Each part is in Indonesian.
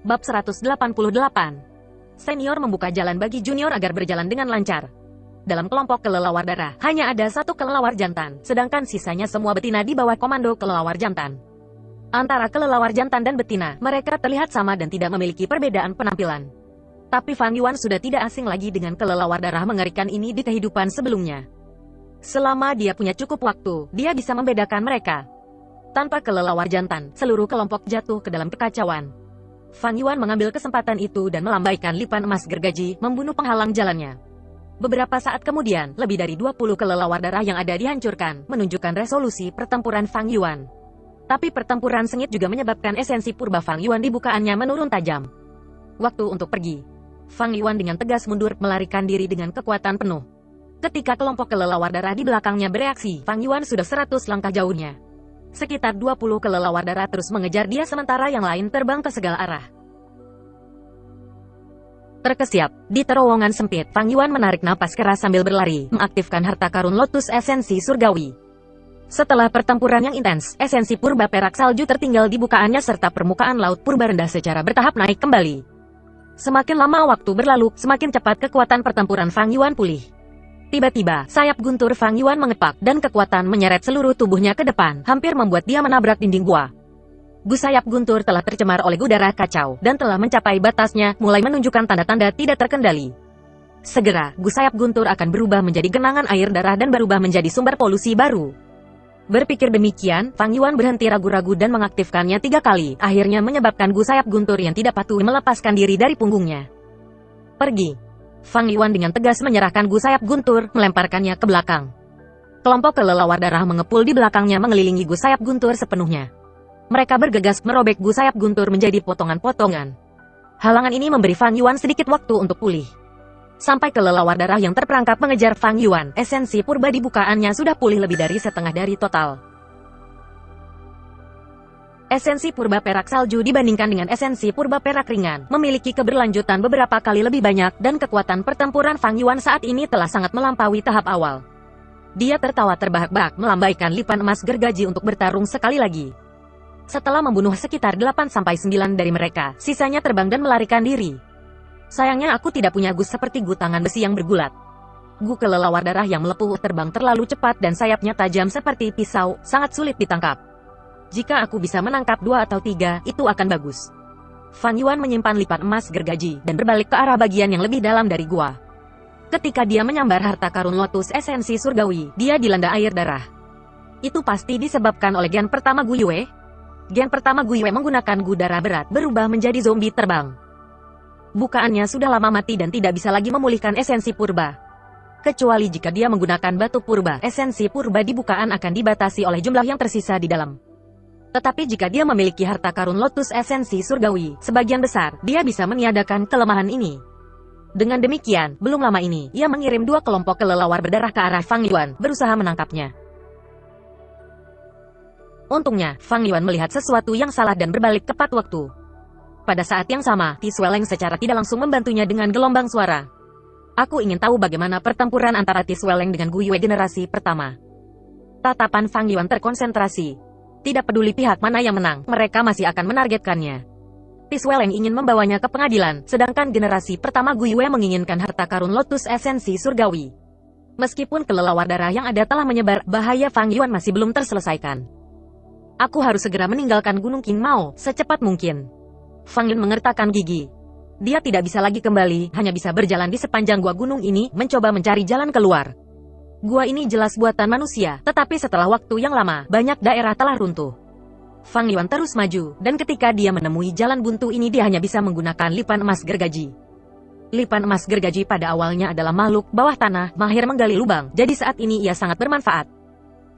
Bab 188. Senior membuka jalan bagi junior agar berjalan dengan lancar. Dalam kelompok kelelawar darah, hanya ada satu kelelawar jantan, sedangkan sisanya semua betina di bawah komando kelelawar jantan. Antara kelelawar jantan dan betina, mereka terlihat sama dan tidak memiliki perbedaan penampilan. Tapi Fang Yuan sudah tidak asing lagi dengan kelelawar darah mengerikan ini di kehidupan sebelumnya. Selama dia punya cukup waktu, dia bisa membedakan mereka. Tanpa kelelawar jantan, seluruh kelompok jatuh ke dalam kekacauan. Fang Yuan mengambil kesempatan itu dan melambaikan lipan emas gergaji, membunuh penghalang jalannya. Beberapa saat kemudian, lebih dari 20 kelelawar darah yang ada dihancurkan, menunjukkan resolusi pertempuran Fang Yuan. Tapi pertempuran sengit juga menyebabkan esensi purba Fang Yuan di bukaannya menurun tajam. Waktu untuk pergi. Fang Yuan dengan tegas mundur, melarikan diri dengan kekuatan penuh. Ketika kelompok kelelawar darah di belakangnya bereaksi, Fang Yuan sudah 100 langkah jauhnya. Sekitar 20 kelelawar darah terus mengejar dia sementara yang lain terbang ke segala arah. Terkesiap, di terowongan sempit, Fang Yuan menarik napas keras sambil berlari, mengaktifkan harta karun lotus esensi surgawi. Setelah pertempuran yang intens, esensi purba perak salju tertinggal di bukaannya serta permukaan laut purba rendah secara bertahap naik kembali. Semakin lama waktu berlalu, semakin cepat kekuatan pertempuran Fang Yuan pulih. Tiba-tiba, sayap guntur Fang Yuan mengepak, dan kekuatan menyeret seluruh tubuhnya ke depan, hampir membuat dia menabrak dinding gua. Gu sayap guntur telah tercemar oleh udara kacau, dan telah mencapai batasnya, mulai menunjukkan tanda-tanda tidak terkendali. Segera, gu sayap guntur akan berubah menjadi genangan air darah dan berubah menjadi sumber polusi baru. Berpikir demikian, Fang Yuan berhenti ragu-ragu dan mengaktifkannya 3 kali, akhirnya menyebabkan gu sayap guntur yang tidak patuh melepaskan diri dari punggungnya. Pergi. Fang Yuan dengan tegas menyerahkan gu sayap guntur, melemparkannya ke belakang. Kelompok kelelawar darah mengepul di belakangnya mengelilingi gu sayap guntur sepenuhnya. Mereka bergegas merobek gu sayap guntur menjadi potongan-potongan. Halangan ini memberi Fang Yuan sedikit waktu untuk pulih. Sampai kelelawar darah yang terperangkap mengejar Fang Yuan, esensi purba di bukaannya sudah pulih lebih dari setengah dari total. Esensi purba perak salju dibandingkan dengan esensi purba perak ringan, memiliki keberlanjutan beberapa kali lebih banyak, dan kekuatan pertempuran Fang Yuan saat ini telah sangat melampaui tahap awal. Dia tertawa terbahak-bahak, melambaikan lipan emas gergaji untuk bertarung sekali lagi. Setelah membunuh sekitar 8-9 dari mereka, sisanya terbang dan melarikan diri. Sayangnya aku tidak punya gus seperti gu tangan besi yang bergulat. Gu kelelawar darah yang melepuh terbang terlalu cepat dan sayapnya tajam seperti pisau, sangat sulit ditangkap. Jika aku bisa menangkap 2 atau 3, itu akan bagus. Fang Yuan menyimpan lipat emas gergaji, dan berbalik ke arah bagian yang lebih dalam dari gua. Ketika dia menyambar harta karun lotus esensi surgawi, dia dilanda air darah. Itu pasti disebabkan oleh gen pertama Gu Yue. Gen pertama Gu Yue menggunakan gu darah berat, berubah menjadi zombie terbang. Bukaannya sudah lama mati dan tidak bisa lagi memulihkan esensi purba. Kecuali jika dia menggunakan batu purba, esensi purba di bukaan akan dibatasi oleh jumlah yang tersisa di dalam. Tetapi jika dia memiliki harta karun lotus esensi surgawi, sebagian besar, dia bisa meniadakan kelemahan ini. Dengan demikian, belum lama ini, ia mengirim 2 kelompok kelelawar berdarah ke arah Fang Yuan, berusaha menangkapnya. Untungnya, Fang Yuan melihat sesuatu yang salah dan berbalik tepat waktu. Pada saat yang sama, Ti Sweleng secara tidak langsung membantunya dengan gelombang suara. Aku ingin tahu bagaimana pertempuran antara Ti Sweleng dengan Gu Yue generasi pertama. Tatapan Fang Yuan terkonsentrasi. Tidak peduli pihak mana yang menang, mereka masih akan menargetkannya. Ti Sweleng ingin membawanya ke pengadilan, sedangkan generasi pertama Gu Yue menginginkan harta karun lotus esensi surgawi. Meskipun kelelawar darah yang ada telah menyebar, bahaya Fang Yuan masih belum terselesaikan. Aku harus segera meninggalkan Gunung King Mao, secepat mungkin. Fang Yuan mengertakkan gigi. Dia tidak bisa lagi kembali, hanya bisa berjalan di sepanjang gua gunung ini, mencoba mencari jalan keluar. Gua ini jelas buatan manusia, tetapi setelah waktu yang lama, banyak daerah telah runtuh. Fang Yuan terus maju, dan ketika dia menemui jalan buntu ini dia hanya bisa menggunakan lipan emas gergaji. Lipan emas gergaji pada awalnya adalah makhluk bawah tanah, mahir menggali lubang, jadi saat ini ia sangat bermanfaat.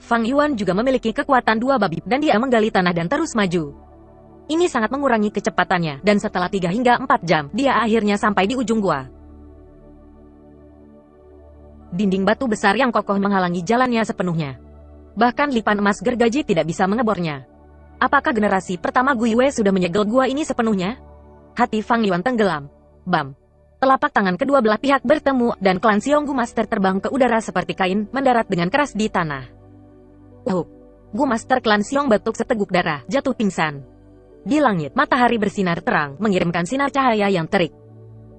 Fang Yuan juga memiliki kekuatan 2 babi, dan dia menggali tanah dan terus maju. Ini sangat mengurangi kecepatannya, dan setelah 3 hingga 4 jam, dia akhirnya sampai di ujung gua. Dinding batu besar yang kokoh menghalangi jalannya sepenuhnya. Bahkan lipan emas gergaji tidak bisa mengebornya. Apakah generasi pertama Gu Yue sudah menyegel gua ini sepenuhnya? Hati Fang Yuan tenggelam. Bam! Telapak tangan kedua belah pihak bertemu, dan klan Xionggu Master terbang ke udara seperti kain, mendarat dengan keras di tanah. Gu Master klan Xiong batuk seteguk darah, jatuh pingsan. Di langit, matahari bersinar terang, mengirimkan sinar cahaya yang terik.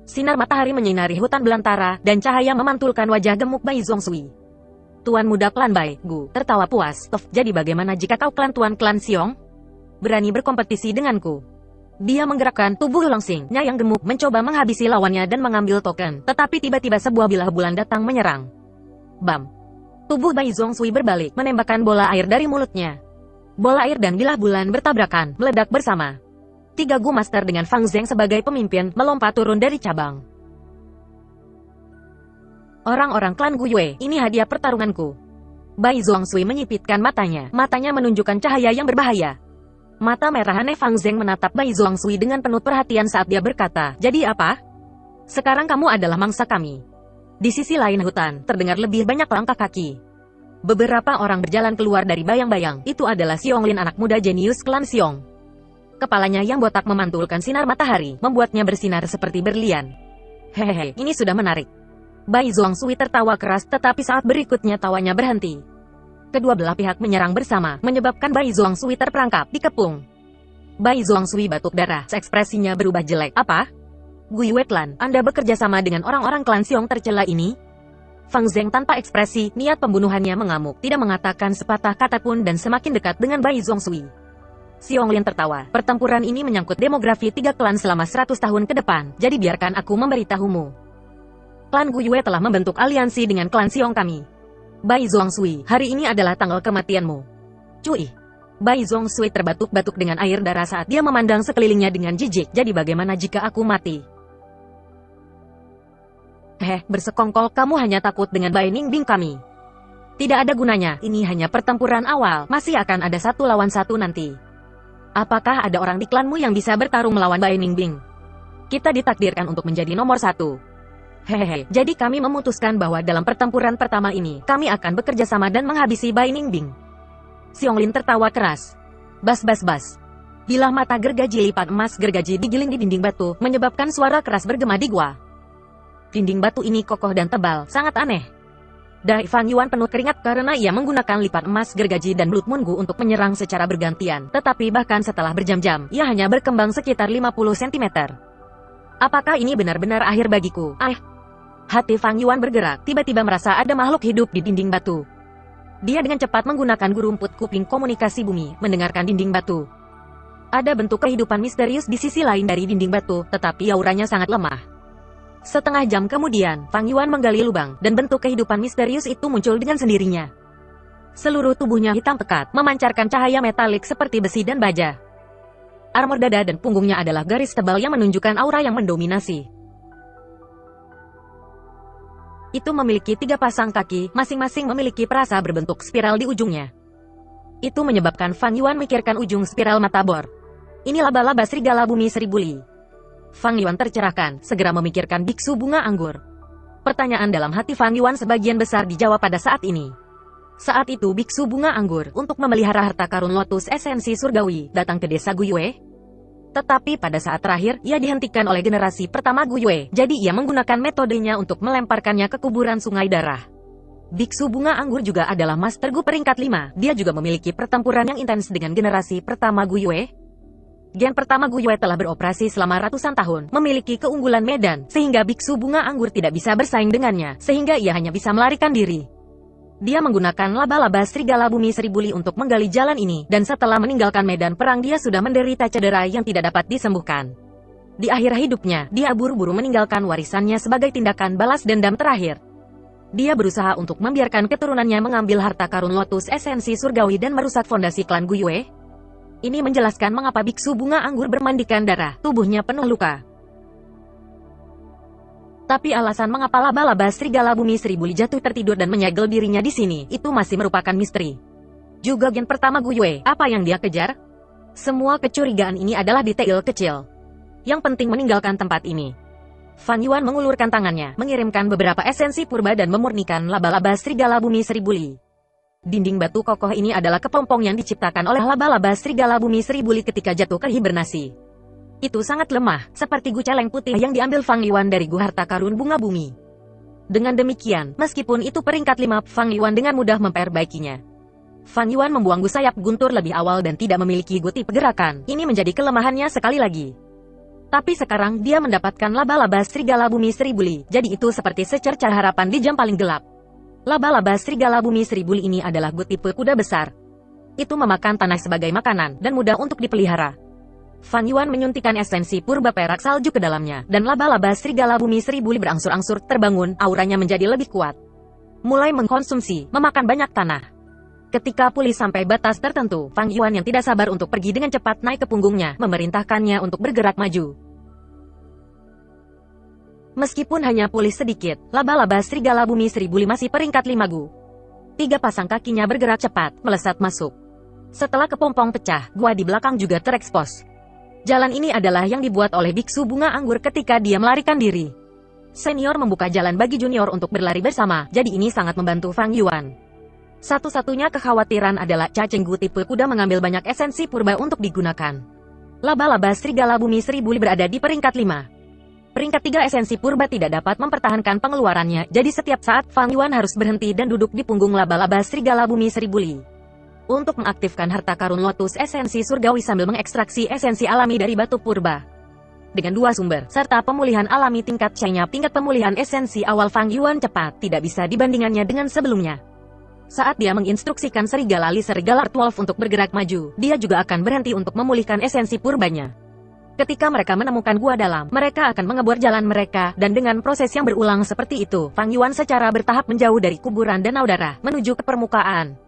Sinar matahari menyinari hutan belantara, dan cahaya memantulkan wajah gemuk Bai Zhongshui. Tuan muda klan Bai, Gu, tertawa puas. Jadi bagaimana jika kau klan Xiong? Berani berkompetisi denganku? Dia menggerakkan tubuh Longsing-nya yang gemuk, mencoba menghabisi lawannya dan mengambil token. Tetapi tiba-tiba sebuah bilah bulan datang menyerang. Bam! Tubuh Bai Zhongshui berbalik, menembakkan bola air dari mulutnya. Bola air dan bilah bulan bertabrakan, meledak bersama. 3 Gu Master dengan Fang Zheng sebagai pemimpin, melompat turun dari cabang. Orang-orang klan Gu Yue, ini hadiah pertarunganku. Bai Zhongshui menyipitkan matanya, matanya menunjukkan cahaya yang berbahaya. Mata merah aneh Fang Zheng menatap Bai Zhongshui dengan penuh perhatian saat dia berkata, "Jadi apa? Sekarang kamu adalah mangsa kami." Di sisi lain hutan, terdengar lebih banyak langkah kaki. Beberapa orang berjalan keluar dari bayang-bayang. Itu adalah Xionglin, anak muda jenius klan Xiong. Kepalanya yang botak memantulkan sinar matahari, membuatnya bersinar seperti berlian. Hehehe, ini sudah menarik. Bai Zhongshui tertawa keras, tetapi saat berikutnya tawanya berhenti. Kedua belah pihak menyerang bersama, menyebabkan Bai Zhongshui terperangkap, dikepung. Bai Zhongshui batuk darah, ekspresinya berubah jelek. Apa? Gu Yue Clan, Anda bekerja sama dengan orang-orang klan Xiong tercela ini? Fang Zheng tanpa ekspresi, niat pembunuhannya mengamuk, tidak mengatakan sepatah kata pun dan semakin dekat dengan Bai Zhongshui. Xionglin tertawa, pertempuran ini menyangkut demografi 3 klan selama 100 tahun ke depan, jadi biarkan aku memberitahumu. Klan Gu Yue telah membentuk aliansi dengan klan Xiong kami. Bai Zhongshui, hari ini adalah tanggal kematianmu. Cui. Bai Zhongshui terbatuk-batuk dengan air darah saat dia memandang sekelilingnya dengan jijik, jadi bagaimana jika aku mati? Bersekongkol, kamu hanya takut dengan Bai Ningbing kami. Tidak ada gunanya, ini hanya pertempuran awal, masih akan ada 1 lawan 1 nanti. Apakah ada orang di klanmu yang bisa bertarung melawan Bai Ningbing? Kita ditakdirkan untuk menjadi nomor 1. Jadi kami memutuskan bahwa dalam pertempuran pertama ini, kami akan bekerja sama dan menghabisi Bai Ningbing. Xionglin tertawa keras. Bas. Bilah mata gergaji lipat emas gergaji digiling di dinding batu, menyebabkan suara keras bergema di gua. Dinding batu ini kokoh dan tebal, sangat aneh. Dai Fang Yuan penuh keringat karena ia menggunakan lipat emas gergaji dan Blood Moon Gu untuk menyerang secara bergantian. Tetapi bahkan setelah berjam-jam, ia hanya berkembang sekitar 50 cm. Apakah ini benar-benar akhir bagiku? Hati Fang Yuan bergerak, tiba-tiba merasa ada makhluk hidup di dinding batu. Dia dengan cepat menggunakan gurumput kuping komunikasi bumi, mendengarkan dinding batu. Ada bentuk kehidupan misterius di sisi lain dari dinding batu, tetapi auranya sangat lemah. Setengah jam kemudian, Fang Yuan menggali lubang, dan bentuk kehidupan misterius itu muncul dengan sendirinya. Seluruh tubuhnya hitam pekat, memancarkan cahaya metalik seperti besi dan baja. Armor dada dan punggungnya adalah garis tebal yang menunjukkan aura yang mendominasi. Itu memiliki 3 pasang kaki, masing-masing memiliki perasa berbentuk spiral di ujungnya. Itu menyebabkan Fang Yuan mikirkan ujung spiral mata bor. Ini laba-laba serigala bumi seribu li. Fang Yuan tercerahkan, segera memikirkan biksu bunga anggur. Pertanyaan dalam hati Fang Yuan sebagian besar dijawab pada saat ini. Saat itu biksu bunga anggur, untuk memelihara harta karun lotus esensi surgawi, datang ke desa Gu Yue. Tetapi pada saat terakhir, ia dihentikan oleh generasi pertama Gu Yue, jadi ia menggunakan metodenya untuk melemparkannya ke kuburan sungai darah. Biksu bunga anggur juga adalah Master Gu peringkat 5, dia juga memiliki pertempuran yang intens dengan generasi pertama Gu Yue. Gen pertama Gu Yue telah beroperasi selama ratusan tahun, memiliki keunggulan medan, sehingga biksu bunga anggur tidak bisa bersaing dengannya, sehingga ia hanya bisa melarikan diri. Dia menggunakan laba-laba serigala bumi seribu li untuk menggali jalan ini, dan setelah meninggalkan medan perang dia sudah menderita cedera yang tidak dapat disembuhkan. Di akhir hidupnya, dia buru-buru meninggalkan warisannya sebagai tindakan balas dendam terakhir. Dia berusaha untuk membiarkan keturunannya mengambil harta karun lotus esensi surgawi dan merusak fondasi klan Gu Yue. Ini menjelaskan mengapa biksu bunga anggur bermandikan darah, tubuhnya penuh luka. Tapi alasan mengapa laba-laba serigala bumi seribu li jatuh tertidur dan menyegel dirinya di sini, itu masih merupakan misteri. Juga gen pertama Gu Yue, apa yang dia kejar? Semua kecurigaan ini adalah detail kecil. Yang penting meninggalkan tempat ini. Fang Yuan mengulurkan tangannya, mengirimkan beberapa esensi purba dan memurnikan laba-laba serigala bumi seribu li. Dinding batu kokoh ini adalah kepompong yang diciptakan oleh laba-laba serigala bumi seribu li ketika jatuh ke hibernasi. Itu sangat lemah, seperti guceleng putih yang diambil Fang Yuan dari gu harta karun bunga bumi. Dengan demikian, meskipun itu peringkat 5, Fang Yuan dengan mudah memperbaikinya. Fang Yuan membuang sayap guntur lebih awal dan tidak memiliki guti pergerakan. Ini menjadi kelemahannya sekali lagi. Tapi sekarang dia mendapatkan laba-laba serigala bumi seribu li, jadi itu seperti secercah harapan di jam paling gelap. Laba-laba serigala bumi seribu li ini adalah tipe kuda besar. Itu memakan tanah sebagai makanan dan mudah untuk dipelihara. Fang Yuan menyuntikkan esensi purba perak salju ke dalamnya, dan laba-laba serigala bumi seribu li berangsur-angsur terbangun, auranya menjadi lebih kuat. Mulai mengkonsumsi, memakan banyak tanah. Ketika pulih sampai batas tertentu, Fang Yuan yang tidak sabar untuk pergi dengan cepat naik ke punggungnya, memerintahkannya untuk bergerak maju. Meskipun hanya pulih sedikit, laba-laba serigala bumi seribu li masih peringkat 5 gu. 3 pasang kakinya bergerak cepat, melesat masuk. Setelah kepompong pecah, gua di belakang juga terekspos. Jalan ini adalah yang dibuat oleh biksu bunga anggur ketika dia melarikan diri. Senior membuka jalan bagi junior untuk berlari bersama, jadi ini sangat membantu Fang Yuan. Satu-satunya kekhawatiran adalah cacing gu tipe kuda mengambil banyak esensi purba untuk digunakan. Laba-laba serigala bumi seribu li berada di peringkat 5. Peringkat 3 esensi purba tidak dapat mempertahankan pengeluarannya, jadi setiap saat Fang Yuan harus berhenti dan duduk di punggung laba-laba serigala bumi seribu li. Untuk mengaktifkan harta karun lotus esensi surgawi sambil mengekstraksi esensi alami dari batu purba. Dengan 2 sumber, serta pemulihan alami tingkat C-nya, tingkat pemulihan esensi awal Fang Yuan cepat tidak bisa dibandingannya dengan sebelumnya. Saat dia menginstruksikan serigala Liser Galar 12 untuk bergerak maju, dia juga akan berhenti untuk memulihkan esensi purbanya. Ketika mereka menemukan gua dalam, mereka akan mengebor jalan mereka, dan dengan proses yang berulang seperti itu, Fang Yuan secara bertahap menjauh dari kuburan danau darah, menuju ke permukaan.